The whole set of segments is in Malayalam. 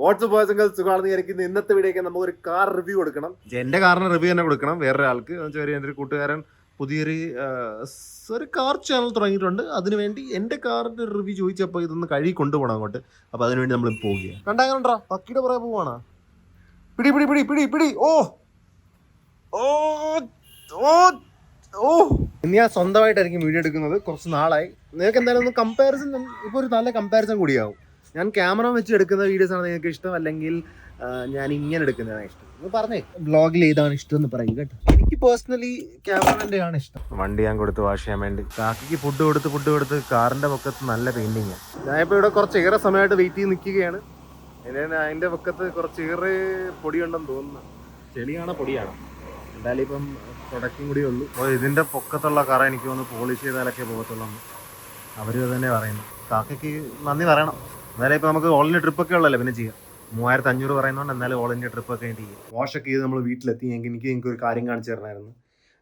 വാട്സ്ആപ്പ് ബോയ്സ് സുഖമാണെന്ന് വിചാരിക്കുന്ന ഇന്നത്തെ വീഡിയോക്ക് നമുക്ക് ഒരു കാർ റിവ്യൂ കൊടുക്കണം. എന്റെ കാറിന് റിവ്യൂ തന്നെ കൊടുക്കണം വേറൊരാൾക്ക്. എൻ്റെ ഒരു കൂട്ടുകാരൻ ഒരു കാർ ചാനൽ തുടങ്ങിയിട്ടുണ്ട്. അതിനുവേണ്ടി എൻ്റെ കാറിന്റെ റിവ്യൂ ചോദിച്ചപ്പോൾ ഇതൊന്ന് കഴുകി കൊണ്ടുപോകണം അങ്ങോട്ട്. അപ്പോൾ അതിനുവേണ്ടി നമ്മൾ പോകുക. കണ്ടാ പക്കിയുടെ പുറകെ പോവാണ്. പിടി പിടി പിടി പിടി പിടി. ഓ ഓ ഓ ഓ ഇനി ഞാൻ സ്വന്തമായിട്ടായിരിക്കും വീഡിയോ എടുക്കുന്നത്. കുറച്ച് നാളായി. നിങ്ങൾക്ക് എന്തായാലും ഒന്ന് കമ്പാരിസൺ, ഇപ്പോൾ ഒരു നല്ല കമ്പാരിസൺ കൂടിയാവും. ഞാൻ ക്യാമറ വെച്ച് എടുക്കുന്ന വീഡിയോസാണ് നിങ്ങൾക്ക് ഇഷ്ടം, അല്ലെങ്കിൽ ഞാൻ ഇങ്ങനെ എടുക്കുന്നതാണ് ഇഷ്ടം എന്ന് പറഞ്ഞേ. വ്ളോഗിൽ ഏതാണ് ഇഷ്ടം എന്ന് പറയും കേട്ടോ. എനിക്ക് പേഴ്സണലി ക്യാമറൻ്റെ ആണ് ഇഷ്ടം. വണ്ടി ഞാൻ കൊടുത്ത് വാഷ് ചെയ്യാൻ വേണ്ടി കാക്കിക്ക് ഫുഡ് കൊടുത്ത് കാറിൻ്റെ പൊക്കത്ത് നല്ല പെയിൻറ്റിങ്. ഞാനിപ്പോൾ ഇവിടെ കുറച്ച് ഏറെ സമയമായിട്ട് വെയിറ്റ് ചെയ്ത് നിൽക്കുകയാണ്. അതിൻ്റെ പൊക്കത്ത് കുറച്ച് ഏറെ പൊടിയുണ്ടെന്ന് തോന്നുന്നു. ചെളിയാണോ പൊടിയാണോ എന്തായാലും ഇപ്പം പ്രൊഡക്റ്റും കൂടിയേ ഉള്ളൂ. അപ്പോൾ ഇതിൻ്റെ പൊക്കത്തുള്ള കാർ എനിക്ക് ഒന്ന് പോളിഷ് ചെയ്താലൊക്കെ പോകത്തുള്ളൂ. അവർ തന്നെ പറയുന്നു. കാക്കയ്ക്ക് നന്ദി പറയണം. എന്നാലും ഇപ്പോൾ നമുക്ക് ഓൾ ഇന്ത്യ ട്രിപ്പൊക്കെ ഉള്ളല്ലോ, പിന്നെ ചെയ്യാം. 3500 പറയുന്നതുകൊണ്ട് എന്നാലും ഓൾ ഇന്ത്യ ട്രിപ്പൊക്കെ ആയിട്ട് ചെയ്യാം. വാഷൊക്കെ ചെയ്ത് നമ്മൾ വീട്ടിലെത്തി. എനിക്ക് ഒരു കാര്യം കാണിച്ചു തരണമായിരുന്നു.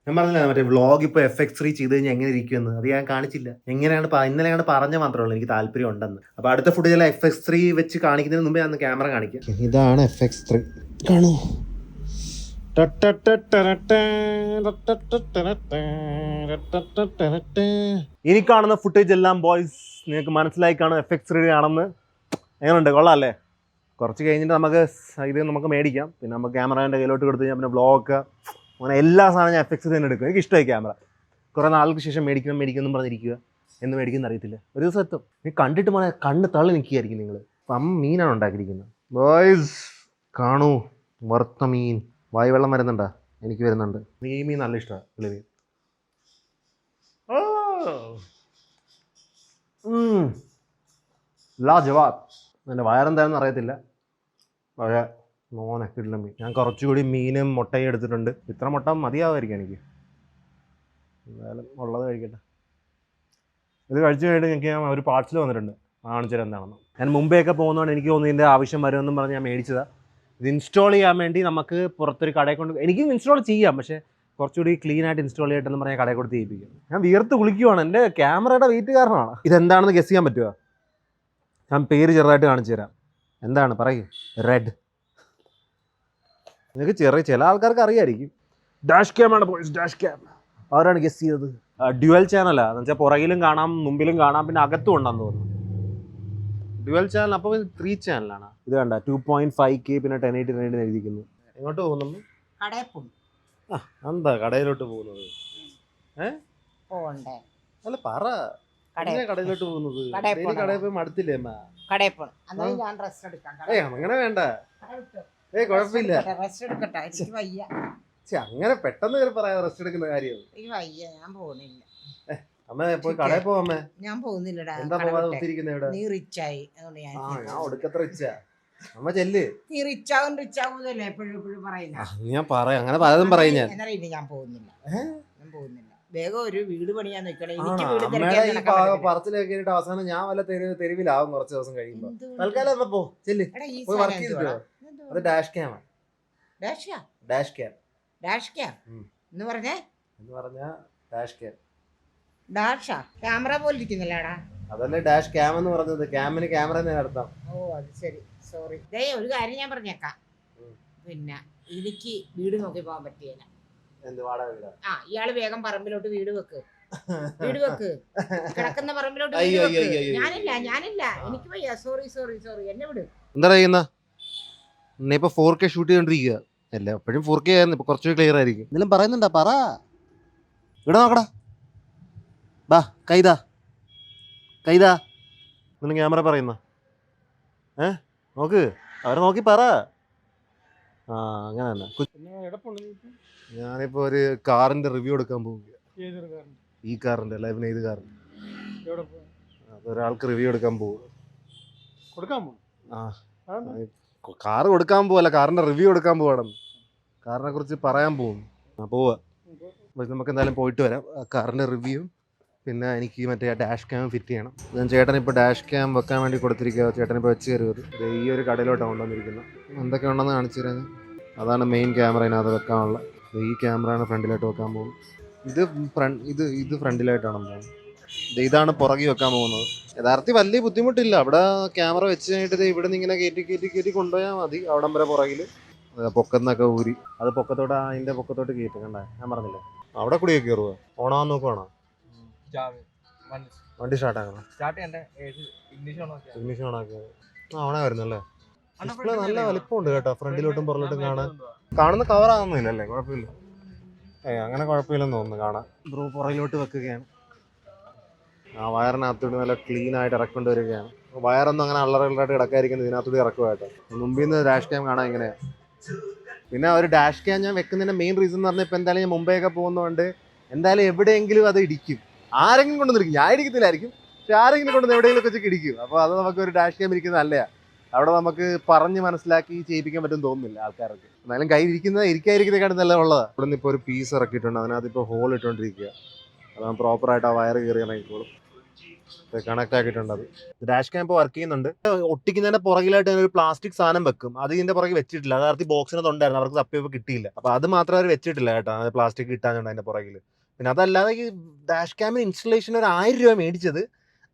ഞാൻ പറഞ്ഞില്ല മറ്റേ വ്ളോഗ് ഇപ്പോൾ FX3 ചെയ്ത് കഴിഞ്ഞാൽ എങ്ങനെ ഇരിക്കുമെന്ന്. അത് ഞാൻ കാണിച്ചില്ല. ഇന്നലെയാണ് പറഞ്ഞ മാത്രമേ ഉള്ളൂ എനിക്ക് താല്പര്യം ഉണ്ടെന്ന്. അപ്പോൾ അടുത്ത ഫുട്ടേജിൽ FX3 വെച്ച് കാണിക്കുന്നതിന് മുമ്പേ ഞാൻ ക്യാമറ കാണിക്കാം. ഇതാണ് FX3. കാണൂ. ഇനി കാണുന്ന ഫുട്ടേജ് എല്ലാം ബോയ്സ് നിങ്ങൾക്ക് മനസ്സിലായി കാണും FX3 ആണെന്ന്. എങ്ങനെയുണ്ട്? കൊള്ളാം അല്ലേ? കുറച്ച് കഴിഞ്ഞിട്ട് നമുക്ക് മേടിക്കാം. പിന്നെ നമുക്ക് ക്യാമറേൻ്റെ കയ്യിലോട്ട് കൊടുത്ത് കഴിഞ്ഞാൽ പിന്നെ വ്ളോഗ് അങ്ങനെ എല്ലാ സാധനവും ഞാൻ FX3 തന്നെ എടുക്കും. എനിക്ക് ഇഷ്ടമായി ക്യാമറ. കുറേ നാൾക്ക് ശേഷം മേടിക്കണം എന്ന് പറഞ്ഞിരിക്കുക. എന്ന് മേടിക്കുന്ന അറിയത്തില്ല. ഒരു ദിവസം എത്തും. നീ കണ്ടിട്ട് മോനെ കണ്ണ് തള്ളി നിൽക്കുകയായിരിക്കും നിങ്ങൾ. അപ്പം മീനാണ് ഉണ്ടാക്കിയിരിക്കുന്നത് ബോയ്സ്. കാണൂ, വറുത്ത മീൻ. വായു വെള്ളം വരുന്നുണ്ടാ? എനിക്ക് വരുന്നുണ്ട്. ഈ മീൻ നല്ല ഇഷ്ടമാണ്. പുളിമീൻ. ലാ ജവാബ്. എൻ്റെ വയറെന്താണെന്ന് അറിയത്തില്ല. പക്ഷേ മോനൊക്കെ ഇല്ല മീൻ. ഞാൻ കുറച്ചുകൂടി മീനും മുട്ടയും എടുത്തിട്ടുണ്ട്. ഇത്ര മുട്ട മതിയാവുമായിരിക്കും എനിക്ക്. എന്തായാലും ഉള്ളത് കഴിക്കട്ടെ. ഇത് കഴിച്ചു കഴിഞ്ഞിട്ട് എനിക്ക് ഒരു പാർസൽ വന്നിട്ടുണ്ട്. കാണിച്ചാൽ എന്താണെന്ന്. ഞാൻ മുമ്പേയൊക്കെ പോകുന്നതുകൊണ്ട് എനിക്ക് തോന്നുന്നു ഇതിൻ്റെ ആവശ്യം വരുമെന്നും പറഞ്ഞ് ഞാൻ മേടിച്ചതാണ്. ഇത് ഇൻസ്റ്റാൾ ചെയ്യാൻ വേണ്ടി നമുക്ക് പുറത്തൊരു കടയിൽ കൊണ്ട് എനിക്കും ഇൻസ്റ്റാൾ ചെയ്യാം, പക്ഷേ കുറച്ചുകൂടി ക്ലീൻ ആയിട്ട് ഇൻസ്റ്റാൾ ചെയ്യട്ടെന്ന് പറഞ്ഞാൽ കടയിൽ കൊടുത്ത് ചെയ്യിപ്പിക്കും. ഞാൻ വിയർത്ത് കുളിക്കുവാണ്. എൻ്റെ ക്യാമറയുടെ വെയിറ്റ് കാരണമാണ്. ഇതെന്താണെന്ന് ഗസ് ചെയ്യാൻ പറ്റുമോ? ഞാൻ പേര് ചെറുതായിട്ട് കാണിച്ചു തരാം. എന്താണ് പറയൂ? റെഡ്. നിങ്ങൾക്ക് ചില ആൾക്കാർക്ക് അറിയായിരിക്കും. ഡാഷ് ക്യാമാണ് ബോയ്സ്, ഡാഷ് ക്യാം. അവരാണ് ഗസ് ചെയ്തത്. ഡ്യുവൽ ചാനലാണ്. എന്ന് വെച്ചാൽ പുറകിലും കാണാം, മുമ്പിലും കാണാം, പിന്നെ അകത്തും ഉണ്ടെന്ന് തോന്നുന്നു. Dual channel. അപ്പോൾ 3 ചാനലാണ്. ഇത് കണ്ട 2.5K പിന്നെ 1080 എഴുതിക്കുന്നു. എങ്ങോട്ട് പോകുന്നു? എന്താ കടയിലോട്ട് പോകുന്നത്? അല്ല പറ. കടയിലോട്ട് പോകുന്നത് കടയിൽ പോയി മടുത്തില്ലേ അമ്മ? അങ്ങനെ വേണ്ട. കുഴപ്പമില്ല. അങ്ങനെ പെട്ടെന്ന് പറയാതെ റെസ്റ്റ് എടുക്കുന്ന കാര്യം. അമ്മ പോയി കടയിൽ പോവാമേ. ഞാൻ പോകുന്നില്ലടാ. എന്താ പോവാതെ ഒത്തിരിക്കുന്ന ഇവിടെ? നീ റിച്ചായി. ഞാൻ ഒടുക്കത്ര റിച്ചാ. അമ്മ ചെല്ല്. നീ റിച്ചാവുന്നല്ലേ എപ്പോഴും പറയുന്നത്. ഞാൻ പറയാം, അങ്ങനെ പലതും പറയും. ഞാൻ പോകുന്നില്ല. വേഗം ഒരു വീട് പണിയാൻ നിൽക്കണം. പറച്ചിലൊക്കെ കേട്ടിട്ട് അവസാനം ഞാൻ വല്ല തെരുവിലാവും കുറച്ച് ദിവസം കഴിയുമ്പോ. തൽക്കാലം അമ്മ പോ, ചെല്ല്. പോയി വർക്ക് ചെയ്തിട്ടോ. അത് ഡാഷ് ക്യാം. ഡാഷ് ക്യാം എന്ന് പറഞ്ഞാ ഡാഷ് ക്യാം. ഡാഷാ ക്യാമറ പോലെ ഇരിക്കുന്നില്ലടാ. അതല്ലേ ഡാഷ് ക്യാം എന്ന് പറഞ്ഞത്. ക്യാമിന് ക്യാമറ തന്നെ അർത്ഥം. ഓ അത് ശരി, സോറി. ഒരു കാര്യം ഞാൻ പറഞ്ഞേക്കാം. പിന്നെ എനിക്ക് വീട് നോക്കി പോകാൻ പറ്റിയില്ല. ഇയാള് വേഗം പറമ്പിലോട്ട് വീട് വെക്ക്. കിടക്കുന്ന പറമ്പിലോട്ട്. ഞാനില്ല എനിക്ക് വയ്യ. സോറി എന്നെ വിട്. എന്താ ചെയ്യുന്ന? ഇപ്പൊ 4K ഷൂട്ട് ചെയ്തോണ്ടിരിക്കുക. അല്ല എപ്പോഴും 4K ആയിരുന്നു. ഇപ്പൊ കുറച്ചുകൂടി ക്ലിയർ ആയിരിക്കും. എന്തെങ്കിലും പറയുന്നുണ്ടാ? പറ. ഇവിടെ നോക്കടാ. ബാ കൈതാ. നിങ്ങൾ ക്യാമറ പറയുന്ന നോക്ക്. അവരെ നോക്കി പറ. അങ്ങനെ തന്നെ. ഞാനിപ്പോൾ ഒരു കാറിന്റെ റിവ്യൂ എടുക്കാൻ പോവുക. ഈ കാറിന്റെ അല്ല, പിന്നെ ഇത് കാറിന്റെ. അതൊരാൾക്ക് റിവ്യൂ എടുക്കാൻ പോവുക. കാറ് കൊടുക്കാൻ പോവല്ല, കാറിന്റെ റിവ്യൂ എടുക്കാൻ പോകണം. കാറിനെ കുറിച്ച് പറയാൻ പോകും. പോവാ. നമുക്ക് എന്തായാലും പോയിട്ട് വരാം. കാറിന്റെ റിവ്യൂ പിന്നെ എനിക്ക് മറ്റേ ഡാഷ് ക്യാം ഫിറ്റ് ചെയ്യണം. ഞാൻ ചേട്ടനിപ്പോൾ ഡാഷ് ക്യാം വെക്കാൻ വേണ്ടി കൊടുത്തിരിക്കുക. ചേട്ടനിപ്പോൾ വെച്ച് കയറുന്നത് ഈ ഒരു കടയിലോട്ടാണ് കൊണ്ടുവന്നിരിക്കുന്നത്. എന്തൊക്കെ ഉണ്ടെന്ന് കാണിച്ചു തരാൻ. അതാണ് മെയിൻ ക്യാമറ ഇതിനകത്ത് വെക്കാനുള്ള. ഈ ക്യാമറയാണ് ഫ്രണ്ടിലോട്ട് വെക്കാൻ പോകുന്നത്. ഇത് ഫ്രണ്ടിലായിട്ടാണ് പോകുന്നത്. ഇതാണ് പുറകെ വെക്കാൻ പോകുന്നത്. യഥാർത്ഥത്തിൽ വലിയ ബുദ്ധിമുട്ടില്ല. അവിടെ ക്യാമറ വെച്ച് കഴിഞ്ഞിട്ട് ഇവിടെ നിന്ന് ഇങ്ങനെ കയറ്റി കൊണ്ടുപോയാൽ മതി. അവിടം വരെ പുറകിൽ പൊക്കത്തൊക്കെ ഊരി അത് പൊക്കത്തോട്ട് അതിൻ്റെ പൊക്കത്തോട്ട് കയറ്റി. കണ്ടേ, ഞാൻ പറഞ്ഞില്ലേ അവിടെ കൂടിയൊക്കെ കയറുക. ഓണാന്ന് നോക്കുവാണോ? വണ്ടി സ്റ്റാർട്ടാക്കണം. ഇഗ്നിഷൻ ഓണാക്കിയത് ഓണാ വരുന്നല്ലേ. ഡിസ്പ്ലേ നല്ല വലിപ്പമുണ്ട് കേട്ടോ, ഫ്രണ്ടിലോട്ടും പുറകിലോട്ടും കാണുന്ന കവറാകുന്നില്ല അല്ലേ? കുഴപ്പമില്ല. അങ്ങനെ കുഴപ്പമില്ലെന്ന് തോന്നുന്നു കാണാൻ. ബ്രൂ പുറകിലോട്ട് വെക്കുകയാണ്. ആ വയറിനകത്തോട്ട് നല്ല ക്ലീൻ ആയിട്ട് ഇറക്കൊണ്ട് വരികയാണ്. വയറൊന്നും അങ്ങനെ അള്ളറകളായിട്ട് കിടക്കാതിരിക്കുന്നത് ഇതിനകത്തോട്ട് ഇറക്കുമായിട്ട്. മുമ്പിൽ നിന്ന് ഡാഷ് ക്യാം കാണാൻ ഇങ്ങനെയാണ്. പിന്നെ ഒരു ഡാഷ് ക്യാം ഞാൻ വെക്കുന്നതിൻ്റെ മെയിൻ റീസൺ എന്ന് പറഞ്ഞാൽ ഇപ്പം എന്തായാലും ഞാൻ മുംബൈയൊക്കെ പോകുന്നതുകൊണ്ട് എന്തായാലും എവിടെയെങ്കിലും അത് ഇടിക്കും. ആരെങ്കിലും കൊണ്ടുവന്നിരിക്കും. ഞാൻ ഇടിക്കത്തില്ലായിരിക്കും, പക്ഷെ ആരെങ്കിലും കൊണ്ടുവന്ന് എവിടെയെങ്കിലും വെച്ച് ഇടിക്കും. അപ്പോൾ അത് നമുക്ക് ഒരു ഡാഷ് ക്യാം ഇരിക്കുന്നത് നല്ലതാണ്. അവിടെ നമുക്ക് പറഞ്ഞ് മനസ്സിലാക്കി ചെയ്യിപ്പിക്കാൻ പറ്റും തോന്നുന്നില്ല ആൾക്കാർക്ക്. എന്നാലും ഇരിക്കാതിരിക്കുന്നതിനെക്കാട്ടും നല്ല ഉള്ളതാണ്. ഇവിടെ നിന്ന് ഇപ്പോൾ ഒരു പീസ് ഇറക്കിയിട്ടുണ്ട്, അതിനകത്ത് ഇപ്പോൾ ഹോൾ ഇട്ടുകൊണ്ടിരിക്കുക. അത് പ്രോപ്പറായിട്ട് ആ വയർ കയറി ഇറങ്ങിക്കോളും. കണക്ട് ആക്കിയിട്ടുണ്ട്. അത് ഡാഷ് ക്യാം ഇപ്പോൾ വർക്ക് ചെയ്യുന്നുണ്ട്. ഒട്ടിക്കുന്നതിന്റെ പുറകിലായിട്ട് ഒരു പ്ലാസ്റ്റിക് സാധനം വെക്കും. അത് ഇതിന്റെ പുറകെ വെച്ചിട്ടില്ല. അത് ബോക്സിനകത്ത് ഉണ്ടായിരുന്നു, അവർക്ക് തപ്പിയപ്പോൾ കിട്ടിയില്ല. അപ്പോൾ അത് മാത്രം അവർ വെച്ചിട്ടില്ല കേട്ടോ, പ്ലാസ്റ്റിക് കിട്ടാനുണ്ട് അതിന്റെ പുറകിൽ. പിന്നെ അതല്ലാതെ ഈ ഡാഷ് ക്യാമിന് ഇൻസ്റ്റലേഷൻ ഒരു 1000 രൂപ മേടിച്ചത്.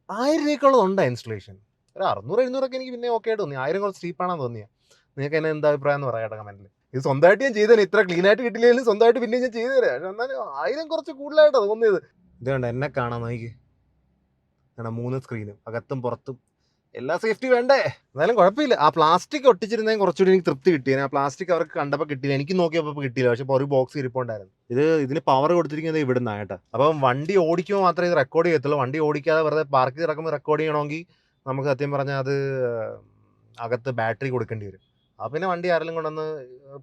1000 രൂപയ്ക്കുള്ളതുണ്ട് ഇൻസ്റ്റലേഷൻ. ഒരു 600-700 എനിക്ക് പിന്നെ ഓക്കെ ആയിട്ട് തോന്നി. 1000 കുറച്ച് ചീപ്പാണെന്ന് തോന്നിയാ. നിങ്ങൾക്ക് എന്നെ എന്താ അഭിപ്രായം എന്ന് പറയാം കമന്റിൽ. ഇത് സ്വന്തമായിട്ട് ഞാൻ ചെയ്തേനെ. ഇത്ര ക്ലീൻ ആയിട്ട് കിട്ടില്ലെങ്കിലും സ്വന്തമായിട്ട് പിന്നെ ഞാൻ ചെയ്തു തരാം. എന്നാലും 1000 കുറച്ച് കൂടുതലായിട്ടാണ് തോന്നിയത്. ഇത് കണ്ട എന്നെ കാണാൻ നോക്കി. 3 സ്ക്രീനും അകത്തും പുറത്തും എല്ലാ സേഫ്റ്റി വേണ്ടേ? എന്നാലും കുഴപ്പമില്ല. ആ പ്ലാസ്റ്റിക് ഒട്ടിച്ചിരുന്നെങ്കിൽ കുറച്ചുകൂടി എനിക്ക് തൃപ്തി കിട്ടിയത്. ആ പ്ലാസ്റ്റിക് അവർക്ക് കണ്ടപ്പോൾ കിട്ടിയില്ല, എനിക്ക് നോക്കിയപ്പോൾ കിട്ടിയില്ല. പക്ഷെ ഒരു ബോക്സ് ഇരിപ്പുണ്ടായിരുന്നു. ഇതിന് പവർ കൊടുത്തിരിക്കുന്നത് ഇവിടുന്ന് കേട്ടോ. അപ്പം വണ്ടി ഓടിക്കുമ്പോൾ മാത്രമേ ഇത് റെക്കോർഡ് ചെയ്യത്തുള്ളൂ. വണ്ടി ഓടിക്കാതെ വെറുതെ പാർക്ക് ഇറക്കുമ്പോൾ റെക്കോർഡ് ചെയ്യണമെങ്കിൽ നമുക്ക് സത്യം പറഞ്ഞാൽ അത് അകത്ത് ബാറ്ററി കൊടുക്കേണ്ടി വരും. അപ്പോൾ പിന്നെ വണ്ടി ആരെങ്കിലും കൊണ്ടുവന്ന്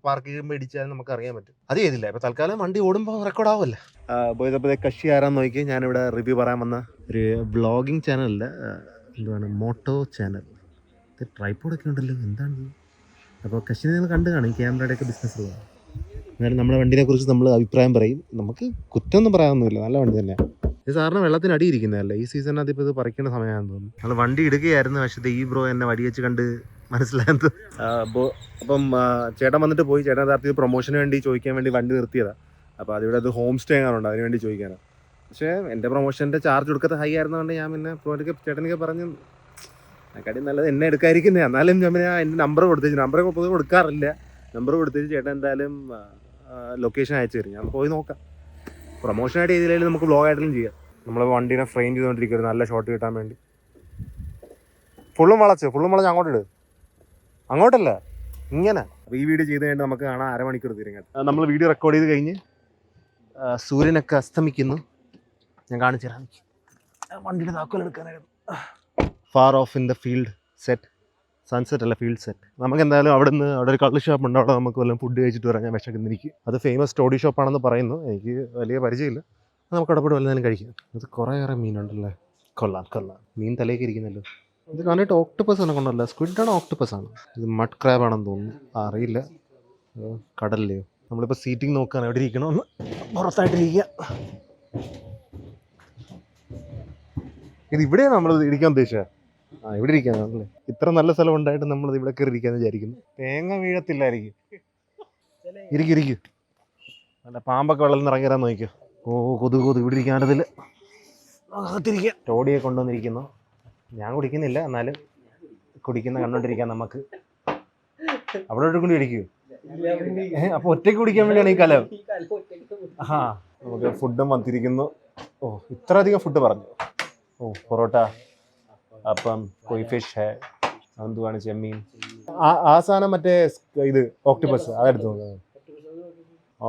പാർക്ക് ചെയ്യുമ്പോൾ ഇടിച്ചാൽ നമുക്ക് അറിയാൻ പറ്റും. അത് ചെയ്തില്ല. ഇപ്പോൾ തൽക്കാലം വണ്ടി ഓടുമ്പോൾ റെക്കോർഡ് ആവുമല്ലേ. പോയതപ്പോൾ കക്ഷി ആരാന്ന് നോക്കി. ഞാനിവിടെ റിവ്യൂ പറയാൻ വന്ന ഒരു വ്ളോഗിങ് ചാനലല്ല, എന്താണ് മോട്ടോ ചാനൽ. ഇത് ട്രൈപ്പോഡൊക്കെ ഉണ്ടല്ലോ, എന്താണിത്? അപ്പോൾ കഷിനെ നിങ്ങൾ കണ്ടു കാണും. ഈ ക്യാമറയുടെയൊക്കെ ബിസിനസ് പോകാം. എന്നാലും നമ്മുടെ വണ്ടിനെ കുറിച്ച് നമ്മൾ അഭിപ്രായം പറയും. നമുക്ക് കുറ്റമൊന്നും പറയാനൊന്നുമില്ല, നല്ല വണ്ടി തന്നെയാണ്. ഇത് സാറിന് വെള്ളത്തിന് അടിയിരിക്കുന്നതല്ലേ. ഈ സീസണിനകത്ത് ഇപ്പോൾ ഇത് പറിക്കേണ്ട സമയമാണെന്ന് തോന്നുന്നു. നമ്മൾ വണ്ടി ഇടുകയായിരുന്നു, പക്ഷേ ഈ ബ്രോ എന്നെ വടി വെച്ച് കണ്ട് മനസ്സിലായത്. അപ്പം ചേട്ടൻ വന്നിട്ട് പോയി. ചേട്ടൻ യഥാർത്ഥത്തിൽ പ്രൊമോഷന് വേണ്ടി ചോദിക്കാൻ വേണ്ടി വണ്ടി നിർത്തിയതാണ്. അപ്പോൾ അതിവിടെ അത് ഹോം സ്റ്റേ ആണുണ്ട്, അതിന് വേണ്ടി ചോദിക്കാനാണ്. പക്ഷേ എൻ്റെ പ്രൊമോഷൻ്റെ ചാർജ് കൊടുക്കാത്ത ഹൈ ആയിരുന്നതുകൊണ്ട് ഞാൻ പിന്നെ ചേട്ടനൊക്കെ പറഞ്ഞ് കടി നല്ലത് എന്നെ എടുക്കാതിരിക്കുന്നത്. എന്നാലും ഞാൻ പിന്നെ എൻ്റെ നമ്പർ കൊടുത്തേച്ചു. നമ്പറൊക്കെ പൊതുവെ കൊടുക്കാറില്ല. നമ്പർ കൊടുത്തേച്ച് ചേട്ടൻ എന്തായാലും ലൊക്കേഷൻ അയച്ചു തരും. ഞാൻ പോയി നോക്കാം. പ്രൊമോഷനായിട്ട് ചെയ്തില്ലെങ്കിലും നമുക്ക് വ്ളോഗായിട്ടും ചെയ്യാം. നമ്മൾ വണ്ടീനെ ഫ്രെയിം ചെയ്തുകൊണ്ടിരിക്കുക നല്ല ഷോട്ട് കിട്ടാൻ വേണ്ടി. ഫുള്ളും വളച്ച് അങ്ങോട്ടിട്. അങ്ങോട്ടല്ല, ഇങ്ങനെ. അപ്പോൾ ഈ വീഡിയോ ചെയ്ത് കഴിഞ്ഞാൽ നമുക്ക് കാണാൻ അരമണിക്കൂർ തീരും കേട്ടോ. നമ്മൾ വീഡിയോ റെക്കോർഡ് ചെയ്ത് കഴിഞ്ഞ് സൂര്യനൊക്കെ അസ്തമിക്കുന്നു. ഞാൻ കാണിച്ചു തരാം. വണ്ടിയുടെ താക്കോൽ എടുക്കാനായിരുന്നു. Far off in the field set. Sunset അല്ല, ഫീൽഡ് സെറ്റ്. നമുക്ക് എന്തായാലും അവിടെ ഒരു കള്ള് ഷോപ്പ് ഉണ്ട്. അവിടെ നമുക്ക് വല്ലതും ഫുഡ് കഴിച്ചിട്ട് വരാം. ഞാൻ വിശക്കുന്നിരിക്കും. അത് ഫേമസ് ടോഡി ഷോപ്പാണെന്ന് പറയുന്നു. എനിക്ക് വലിയ പരിചയമില്ല. നമുക്ക് അവിടെ വല്ലതും കഴിക്കാം. ഇത് കുറേയേറെ മീനുണ്ടല്ലേ. കൊള്ളാം. മീൻ തലേക്ക് ഇരിക്കുന്നല്ലോ. ഇത് കണ്ടിട്ട് ഓക്ടോപ്പസ് ആണ് കൊണ്ടല്ല. സ്ക്വിഡാണോ ഓക്ടോപ്പസ് ആണ്? ഇത് മഡ് ക്രാബ് ആണെന്ന് തോന്നുന്നു. അറിയില്ല. കടലിലെയോ? നമ്മളിപ്പോൾ സീറ്റിംഗ് നോക്കുകയാണ്. എവിടെ ഇരിക്കണമെന്ന്. പുറത്തായിട്ടിരിക്കുക. ഇത് ഇവിടെയാണ് നമ്മൾ ഇരിക്കാൻ ഉദ്ദേശിച്ചത്. ഇവിടെ ഇരിക്കാനല്ലേ. ഇത്ര നല്ല സ്ഥലം ഉണ്ടായിട്ട് നമ്മൾ ഇവിടെ കയറി ഇരിക്കാന്ന് വിചാരിക്കുന്നു. തേങ്ങ വീഴത്തില്ലായിരിക്കും. ഇരിക്കും. അല്ല, പാമ്പൊക്കെ വെള്ളത്തിൽ നിന്ന് ഇറങ്ങിരാൻ നോക്കിയോ. കൊതുക് ഇവിടെ ഇരിക്കാനതിൽ അകത്തിരിക്കുക. ടോഡിയെ കൊണ്ടുവന്നിരിക്കുന്നു. ഞാൻ കുടിക്കുന്നില്ല, എന്നാലും കുടിക്കുന്ന കണ്ടോണ്ടിരിക്കാം നമുക്ക്. അവിടെ കൊണ്ട് ഇരിക്കൂ. അപ്പോൾ ഒറ്റയ്ക്ക് കുടിക്കാൻ വേണ്ടിയാണ് ഈ കലം. നമുക്ക് ഫുഡും വന്നിരിക്കുന്നു. ഇത്ര അധികം ഫുഡ് പറഞ്ഞു. പൊറോട്ട, അപ്പം, കൊയ് ഫിഷ് ഹേ, എന്തുവാണ്, ചെമ്മീൻ. ആ സാധനം മറ്റേ ഇത് ഓക്ടോപ്പസ്, അതെടുത്തു.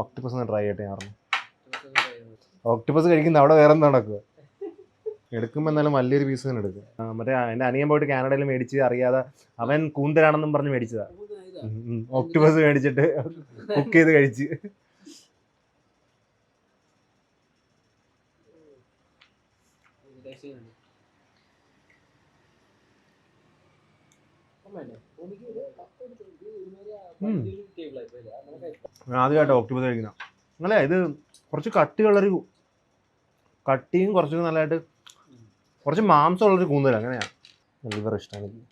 ഓക്ടോപ്പസ് ഒന്ന് ട്രൈ ചെയ്യട്ടെ. ഞാൻ ഓക്ടോപ്പസ് കഴിക്കുന്ന അവിടെ വേറെ എന്താ നടക്കുക? എടുക്കുമ്പോൾ എന്നാലും വലിയൊരു പീസ് തന്നെ എടുക്കും. മറ്റേ എൻ്റെ അനിയൻ പോയിട്ട് കാനഡയിൽ മേടിച്ച് അറിയാതെ അവൻ കൂന്തലാണെന്നും പറഞ്ഞ് മേടിച്ചതാ. ഓക്ടോപ്പസ് മേടിച്ചിട്ട് കുക്ക് ചെയ്ത് കഴിച്ച്. ആദ്യമായിട്ട് ഓക്ടോപ്പസ് കഴിക്കുന്ന. അല്ലേ, ഇത് കുറച്ച് കട്ടിയും കുറച്ച് നല്ലതായിട്ട് കുറച്ച് മാംസമുള്ളൊരു കൂന്തൽ. അങ്ങനെയാണ് ലിവർ ഇഷ്ടമാണ് എനിക്ക്.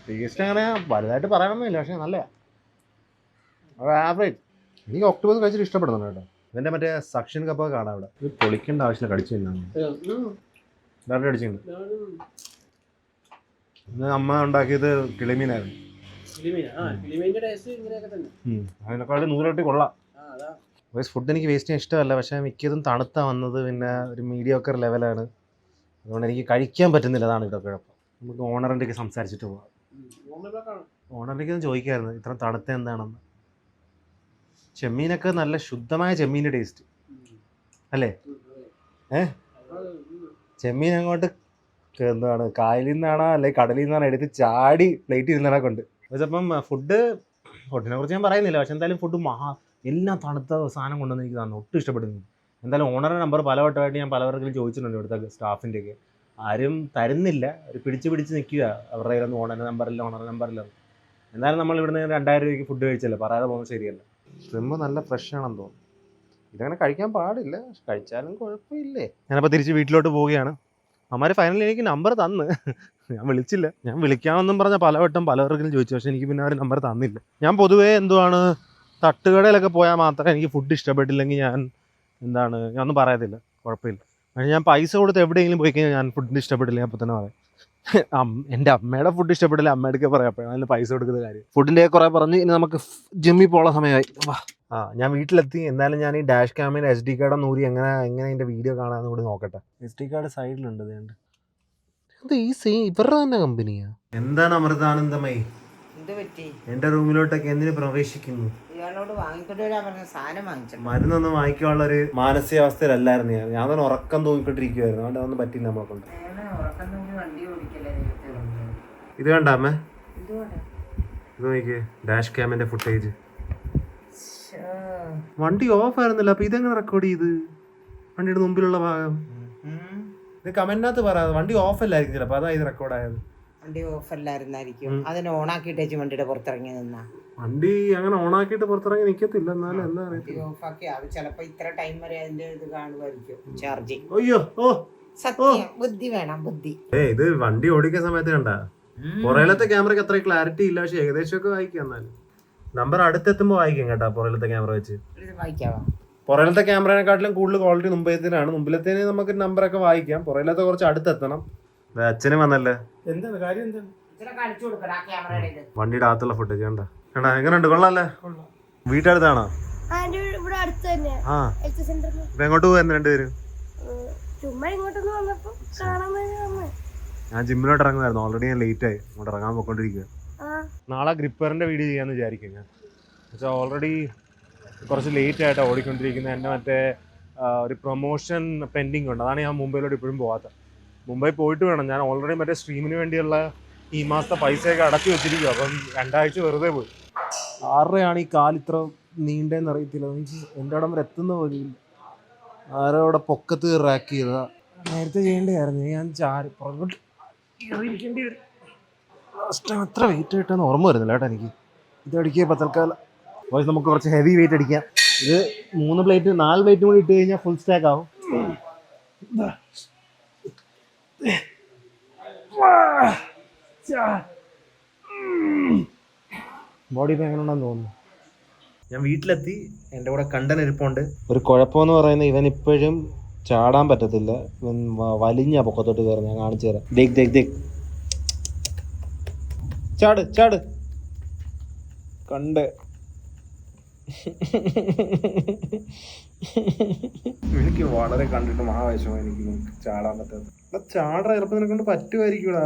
ടേസ്റ്റ് അങ്ങനെ വലുതായിട്ട് പറയാനൊന്നുമില്ല, പക്ഷേ നല്ലതാണ്. ആവറേജ്. എനിക്ക് ഓക്ടോപ്പസ് കഴിച്ചിട്ട് ഇഷ്ടപ്പെടുന്നുണ്ട് കേട്ടോ. ഇവൻ്റെ മറ്റേ സക്ഷൻ കപ്പൊക്കെ കാണാം അവിടെ. ഇത് പൊളിക്കേണ്ട ആവശ്യമില്ല, കടിച്ചു തന്നെയാണ് ഡയറക്റ്റ് അടിച്ചിട്ടുണ്ട്. ഇന്ന് അമ്മ ഉണ്ടാക്കിയത് കിളിമീനായിരുന്നു. അതിനെക്കാളും 100 ഇരട്ടി കൊള്ളാം. ഫുഡ് എനിക്ക് വേസ്റ്റ് ചെയ്യാൻ ഇഷ്ടമല്ല, പക്ഷേ മിക്കതും തണുത്താ വന്നത്, പിന്നെ ഒരു മീഡിയോക്കർ ലെവലാണ്, അതുകൊണ്ട് എനിക്ക് കഴിക്കാൻ പറ്റുന്നില്ല. അതാണ് ഇവിടെ കുഴപ്പം. നമുക്ക് ഓണറിൻ്റെ ഒക്കെ സംസാരിച്ചിട്ട് പോവാം. ഓണറിൻ്റെ ഒന്ന് ചോദിക്കായിരുന്നു ഇത്ര തണുത്ത എന്താണെന്ന്. ചെമ്മീനൊക്കെ നല്ല ശുദ്ധമായ ചെമ്മീൻ്റെ ടേസ്റ്റ് അല്ലേ? ചെമ്മീൻ അങ്ങോട്ട് എന്താണ് കായലിൽ നിന്നാണോ അല്ലെങ്കിൽ കടലിൽ നിന്നാണോ എടുത്ത് ചാടി പ്ലേറ്റ് ഇരുന്നതിനെ കൊണ്ട്. അപ്പം ഫുഡിനെ കുറിച്ച് ഞാൻ പറയുന്നില്ല, പക്ഷെ എന്തായാലും ഫുഡ് എല്ലാം തണുത്ത സാധനം കൊണ്ടുവന്ന് എനിക്ക് തന്നെ ഒട്ടും ഇഷ്ടപ്പെടുന്നു. എന്തായാലും ഓണറുടെ നമ്പർ പലവട്ടമായിട്ട് ഞാൻ പലവർക്കും ചോദിച്ചിട്ടുണ്ട്, ഇവിടുത്തെ സ്റ്റാഫിൻ്റെയൊക്കെ ആരും തരുന്നില്ല. അവർ പിടിച്ച് നിൽക്കുക, അവരുടെ കയ്യിലൊന്നും ഓണറിൻ്റെ നമ്പറില്ല. എന്തായാലും നമ്മൾ ഇവിടുന്ന് 2000 രൂപയ്ക്ക് ഫുഡ് കഴിച്ചല്ലോ, പറയാതെ പോകുന്നത് ശരിയല്ല. സ്ട്രിമ്മ് നല്ല ഫ്രഷ് ആണെന്ന് തോന്നുന്നു. ഇതങ്ങനെ കഴിക്കാൻ പാടില്ല, കഴിച്ചാലും കുഴപ്പമില്ലേ. ഞാനപ്പോൾ തിരിച്ച് വീട്ടിലോട്ട് പോവുകയാണ്. അമ്മമാർ ഫൈനലി എനിക്ക് നമ്പർ തന്ന്, ഞാൻ വിളിച്ചില്ല. ഞാൻ വിളിക്കാമെന്നും പറഞ്ഞാൽ പലവട്ടം പലവർക്കും ചോദിച്ചു, പക്ഷേ എനിക്ക് പിന്നെ അവർ നമ്പർ തന്നില്ല. ഞാൻ പൊതുവേ തട്ടുകടയിലൊക്കെ പോയാൽ മാത്രമേ എനിക്ക് ഫുഡ് ഇഷ്ടപ്പെട്ടില്ലെങ്കിൽ ഞാനൊന്നും പറയത്തില്ല, കുഴപ്പമില്ല. പക്ഷേ ഞാൻ പൈസ കൊടുത്ത് എവിടെയെങ്കിലും പോയി കഴിഞ്ഞാൽ ഞാൻ ഫുഡിന് ഇഷ്ടപ്പെട്ടില്ല, അപ്പോൾ തന്നെ പറയാം. എൻ്റെ അമ്മയുടെ ഫുഡ് ഇഷ്ടപ്പെട്ടില്ല, അമ്മയുടെ പറയാം, അപ്പോൾ അതിന് പൈസ കൊടുക്കുന്ന കാര്യം. ഫുഡിൻ്റെ കുറേ പറഞ്ഞ് ഇനി നമുക്ക് ജിമ്മിൽ പോകാൻ സമയമായി. ഞാൻ വീട്ടിലെത്തി. എന്തായാലും ഞാൻ ഈ ഡാഷ് ക്യാമിൻ്റെ SD കാർഡ് ഒന്ന് ഊരി എങ്ങനെ ഇതിൻ്റെ വീഡിയോ കാണാമെന്ന് കൂടി നോക്കട്ടെ. SD കാർഡ് സൈഡിലുണ്ട്. ഇത് ഇവരുടെ തന്നെ കമ്പനിയാ? എന്താണ് അമൃതാനന്ദമയി എന്റെ റൂമിലോട്ടൊക്കെ എന്തിനു പ്രവേശിക്കുന്നു? മരുന്നൊന്നും വാങ്ങിക്കാനുള്ള ഒരു മാനസികാവസ്ഥയിലല്ലായിരുന്നു ഞാൻ തന്നെ ഉറക്കം തൂങ്ങിക്കൊണ്ടിരിക്കുവായിരുന്നു. അതുകൊണ്ട് അതൊന്നും പറ്റില്ല നമ്മളെ കൊണ്ട്. ഇത് കണ്ട അമ്മ, ഇത് നോക്കിയേ ഡാഷ് ക്യാമിന്റെ ഫുട്ടേജ്. വണ്ടി ഓഫ് ആയിരുന്നില്ല, അപ്പൊ ഇതെങ്ങനെ റെക്കോർഡ് ചെയ്ത്? വണ്ടിയുടെ മുമ്പിലുള്ള ഭാഗം ഇത് കമന്റിനകത്ത് പറയാതെ വണ്ടി ഓഫ് അല്ലായിരിക്കും ചിലപ്പോൾ, അതാ ഇത് റെക്കോർഡായത്. വണ്ടി ഓഫ് അല്ലായിരുന്നായിരിക്കും, അതിനെ ഓണാക്കിയിട്ട് വണ്ടിയുടെ പുറത്തിറങ്ങി നിന്നാ. വണ്ടി അങ്ങനെ ഓണാക്കിയിട്ട് പുറത്തിറങ്ങി നിക്കത്തില്ല, എന്നാലും എന്താ ഓഫാക്കി അത് ചിലപ്പോ ഇത്ര ടൈം വരെ അതിന്റെ ഇത് കാണുമായിരിക്കും ചാർജിങ്. അയ്യോ സത്യം, ബുദ്ധി വേണം, ബുദ്ധി. ഇത് വണ്ടി ഓടിക്കുന്ന സമയത്ത് കണ്ട പുറയിലത്തെ ക്യാമറയ്ക്ക് അത്ര ക്ലാരിറ്റി ഇല്ല, പക്ഷെ ഏകദേശമൊക്കെ വായിക്കാം. എന്നാലും നമ്പർ അടുത്തെത്തുമ്പോൾ വായിക്കാം കേട്ടോ. പുറയിലത്തെ ക്യാമറ വെച്ച് വായിക്കാവാ. പുറയിലത്തെ ക്യാമറയെക്കാട്ടിലും കൂടുതൽ ക്വാളിറ്റി മുമ്പത്തേനാണ്. മുമ്പിലത്തേന് നമുക്ക് നമ്പറൊക്കെ വായിക്കാം, പുറയിലത്തെ കുറച്ച് അടുത്തെത്തണം. അച്ഛനും വന്നല്ലേ, എന്താണ് കാര്യം? എന്താണ് വണ്ടിയുടെ അകത്തുള്ള ഫുട്ടേജ് കണ്ട എങ്ങനെയുണ്ട്? കൊള്ളാല്ലേ? വീട്ടടുത്താണോ? ഇപ്പൊ എങ്ങോട്ട് പോവായിരുന്നു രണ്ടുപേരും? ഞാൻ ജിമ്മിലോട്ട് ഇറങ്ങുമായിരുന്നു. ഓൾറെഡി ഞാൻ ലേറ്റ് ആയി, അങ്ങോട്ട് ഇറങ്ങാൻ പോയിക്കൊണ്ടിരിക്കുക. നാളെ ഗ്രിപ്പറിന്റെ വീഡിയോ ചെയ്യാന്ന് വിചാരിക്കും ഞാൻ. പക്ഷെ ഓൾറെഡി കുറച്ച് ലേറ്റ് ആയിട്ടാണ് ഓടിക്കൊണ്ടിരിക്കുന്നത്. എൻ്റെ മറ്റേ ഒരു പ്രൊമോഷൻ പെൻഡിങ് ഉണ്ട്, അതാണ് ഞാൻ മുംബൈയിലോട്ട് ഇപ്പോഴും പോകാത്തത്. മുംബൈ പോയിട്ട് വേണം. ഞാൻ ഓൾറെഡി മറ്റേ സ്ട്രീമിന് വേണ്ടിയുള്ള ഈ മാസത്തെ പൈസയൊക്കെ അടച്ചു വെച്ചിരിക്കും. അപ്പം 2 ആഴ്ച വെറുതെ പോയി. 6 ഈ കാലിത്ര നീണ്ടേന്ന് അറിയത്തില്ല, എൻ്റെ അവിടെ വരെ എത്തുന്ന പോലും. ആരോ അവിടെ പൊക്കത്ത് റാക്ക് ചെയ്തതാ. നേരത്തെ ചെയ്യേണ്ടതായിരുന്നു. ഞാൻ പുറകോട്ട് ഇരിക്കേണ്ടി വരും. എത്ര വെയിറ്റ് ആയിട്ടാന്ന് ഓർമ്മ വരുന്നില്ല കേട്ടോ എനിക്ക്. ഇത് അടിക്കുക തൽക്കാലം. പക്ഷേ നമുക്ക് കുറച്ച് ഹെവി വെയിറ്റ് അടിക്കാം. ഇത് 4 പ്ലേറ്റും കൂടി ഇട്ട് കഴിഞ്ഞാൽ ഫുൾ സ്റ്റാക്ക് ആവും. ബോഡി പെയിൻ എങ്ങനെ ഉണ്ടെന്ന് തോന്നുന്നു. ഞാൻ വീട്ടിലെത്തി. എൻ്റെ കൂടെ കണ്ടൻ ഇരിപ്പുണ്ട്. ഒരു കുഴപ്പമെന്ന് പറയുന്നത് ഇവൻ ഇപ്പോഴും ചാടാൻ പറ്റത്തില്ല. ഇവൻ വലിഞ്ഞ പൊക്കത്തോട്ട് കയറി. ഞാൻ കാണിച്ചു തരാം. ദേഖ് ചാട് കണ്ട്. എനിക്ക് വളരെ കണ്ടിട്ട് മഹാവേശമാണ് എനിക്ക് ചാടാൻ പറ്റാത്ത. ചാടാ ചിലപ്പോൾ നിനക്കൊണ്ട് പറ്റുമായിരിക്കൂടാ.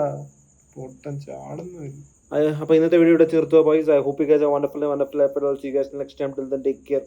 പൊട്ടൻ ചാടുന്നില്ല. അപ്പോൾ ഇന്നത്തെ വീഡിയോ ഇവിടെ ചേർത്തുക. Boys, I hope you guys are wonderful. See you guys next time. Till then, take care.